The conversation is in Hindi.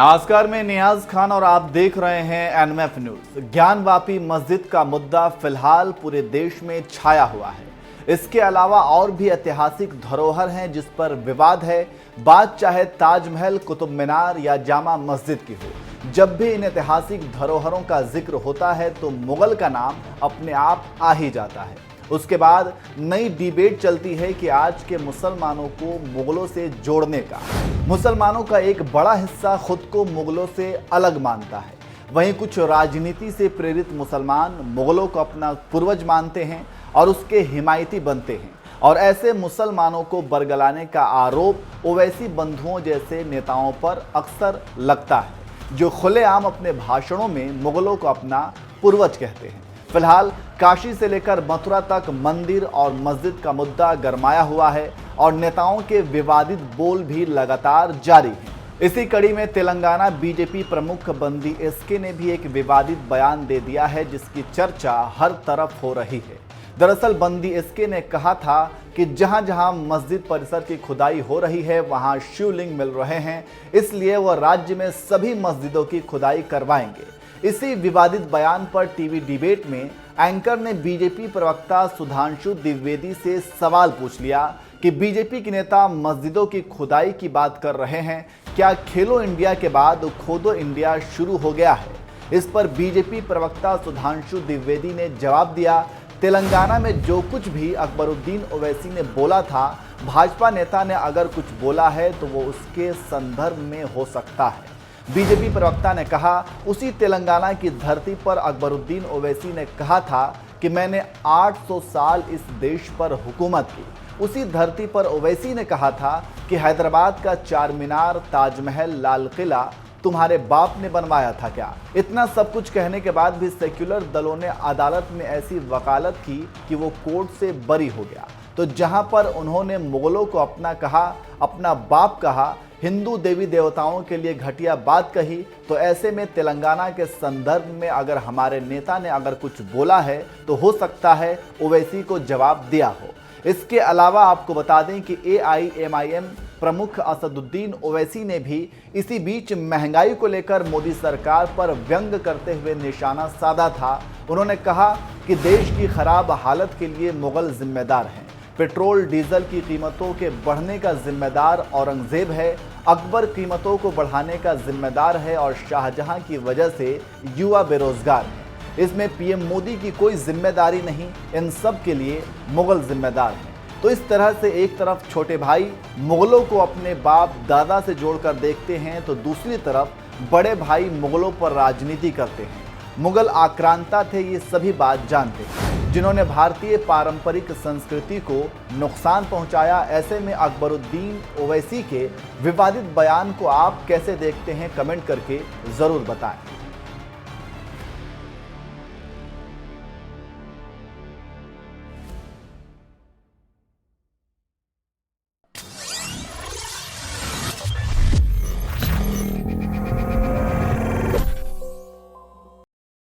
नमस्कार, मैं नियाज खान और आप देख रहे हैं एनएमएफ न्यूज। ज्ञानवापी मस्जिद का मुद्दा फिलहाल पूरे देश में छाया हुआ है। इसके अलावा और भी ऐतिहासिक धरोहर हैं जिस पर विवाद है। बात चाहे ताजमहल, कुतुब मीनार या जामा मस्जिद की हो, जब भी इन ऐतिहासिक धरोहरों का जिक्र होता है तो मुगल का नाम अपने आप आ ही जाता है। उसके बाद नई डिबेट चलती है कि आज के मुसलमानों को मुगलों से जोड़ने का। मुसलमानों का एक बड़ा हिस्सा खुद को मुगलों से अलग मानता है। वहीं कुछ राजनीति से प्रेरित मुसलमान मुगलों को अपना पूर्वज मानते हैं और उसके हिमायती बनते हैं। और ऐसे मुसलमानों को बरगलाने का आरोप ओवैसी बंधुओं जैसे नेताओं पर अक्सर लगता है, जो खुलेआम अपने भाषणों में मुगलों को अपना पूर्वज कहते हैं। फिलहाल काशी से लेकर मथुरा तक मंदिर और मस्जिद का मुद्दा गरमाया हुआ है और नेताओं के विवादित बोल भी लगातार जारी हैं। इसी कड़ी में तेलंगाना बीजेपी प्रमुख बंदी एसके ने भी एक विवादित बयान दे दिया है, जिसकी चर्चा हर तरफ हो रही है। दरअसल बंदी एसके ने कहा था कि जहां जहां मस्जिद परिसर की खुदाई हो रही है वहां शिवलिंग मिल रहे हैं, इसलिए वह राज्य में सभी मस्जिदों की खुदाई करवाएंगे। इसी विवादित बयान पर टीवी डिबेट में एंकर ने बीजेपी प्रवक्ता सुधांशु द्विवेदी से सवाल पूछ लिया कि बीजेपी के नेता मस्जिदों की खुदाई की बात कर रहे हैं, क्या खेलो इंडिया के बाद खोदो इंडिया शुरू हो गया है। इस पर बीजेपी प्रवक्ता सुधांशु द्विवेदी ने जवाब दिया, तेलंगाना में जो कुछ भी अकबरुद्दीन ओवैसी ने बोला था, भाजपा नेता ने अगर कुछ बोला है तो वो उसके संदर्भ में हो सकता है। बीजेपी प्रवक्ता ने कहा, उसी तेलंगाना की धरती पर अकबरुद्दीन ओवैसी ने कहा था कि मैंने 800 साल इस देश पर हुकूमत की। उसी धरती पर ओवैसी ने कहा था कि हैदराबाद का चार मीनार, ताजमहल, लाल किला तुम्हारे बाप ने बनवाया था क्या। इतना सब कुछ कहने के बाद भी सेक्युलर दलों ने अदालत में ऐसी वकालत की कि वो कोर्ट से बरी हो गया। तो जहां पर उन्होंने मुगलों को अपना कहा, अपना बाप कहा, हिंदू देवी देवताओं के लिए घटिया बात कही, तो ऐसे में तेलंगाना के संदर्भ में अगर हमारे नेता ने अगर कुछ बोला है तो हो सकता है ओवैसी को जवाब दिया हो। इसके अलावा आपको बता दें कि AIMIM प्रमुख असदुद्दीन ओवैसी ने भी इसी बीच महंगाई को लेकर मोदी सरकार पर व्यंग करते हुए निशाना साधा था। उन्होंने कहा कि देश की खराब हालत के लिए मुगल जिम्मेदार हैं। पेट्रोल डीजल की कीमतों के बढ़ने का जिम्मेदार औरंगजेब है, अकबर कीमतों को बढ़ाने का जिम्मेदार है और शाहजहां की वजह से युवा बेरोजगार हैं। इसमें पीएम मोदी की कोई जिम्मेदारी नहीं, इन सब के लिए मुगल जिम्मेदार हैं। तो इस तरह से एक तरफ छोटे भाई मुगलों को अपने बाप दादा से जोड़कर देखते हैं, तो दूसरी तरफ बड़े भाई मुगलों पर राजनीति करते हैं। मुगल आक्रांता थे, ये सभी बात जानते हैं, जिन्होंने भारतीय पारंपरिक संस्कृति को नुकसान पहुंचाया। ऐसे में अकबरुद्दीन ओवैसी के विवादित बयान को आप कैसे देखते हैं, कमेंट करके ज़रूर बताएं।